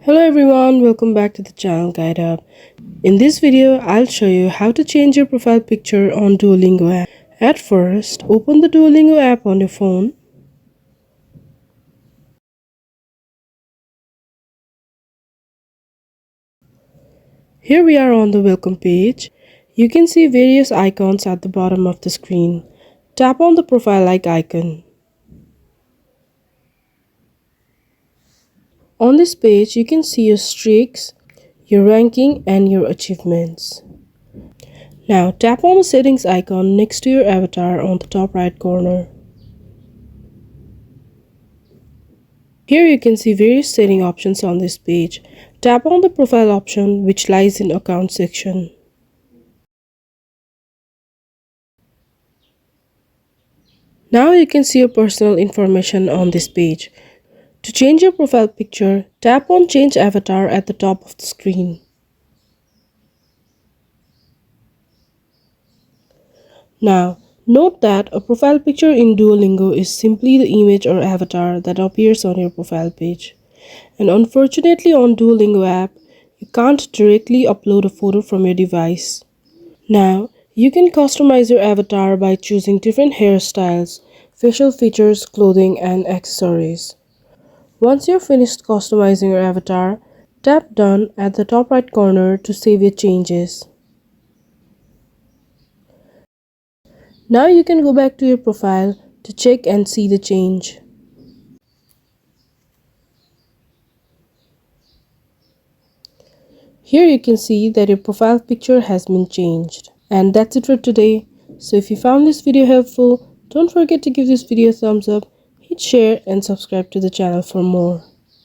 Hello everyone, welcome back to the channel Guide Hub. In this video, I'll show you how to change your profile picture on Duolingo app. At first, open the Duolingo app on your phone. Here we are on the welcome page. You can see various icons at the bottom of the screen. Tap on the profile-like icon. On this page, you can see your streaks, your ranking, and your achievements. Now tap on the settings icon next to your avatar on the top right corner. Here you can see various setting options on this page. Tap on the profile option which lies in account section. Now you can see your personal information on this page. To change your profile picture, tap on change avatar at the top of the screen. Now, note that a profile picture in Duolingo is simply the image or avatar that appears on your profile page. And unfortunately on Duolingo app, you can't directly upload a photo from your device. Now, you can customize your avatar by choosing different hairstyles, facial features, clothing, and accessories. Once you're finished customizing your avatar, tap Done at the top right corner to save your changes. Now you can go back to your profile to check and see the change. Here you can see that your profile picture has been changed. And that's it for today. So if you found this video helpful, don't forget to give this video a thumbs up, hit share and subscribe to the channel for more.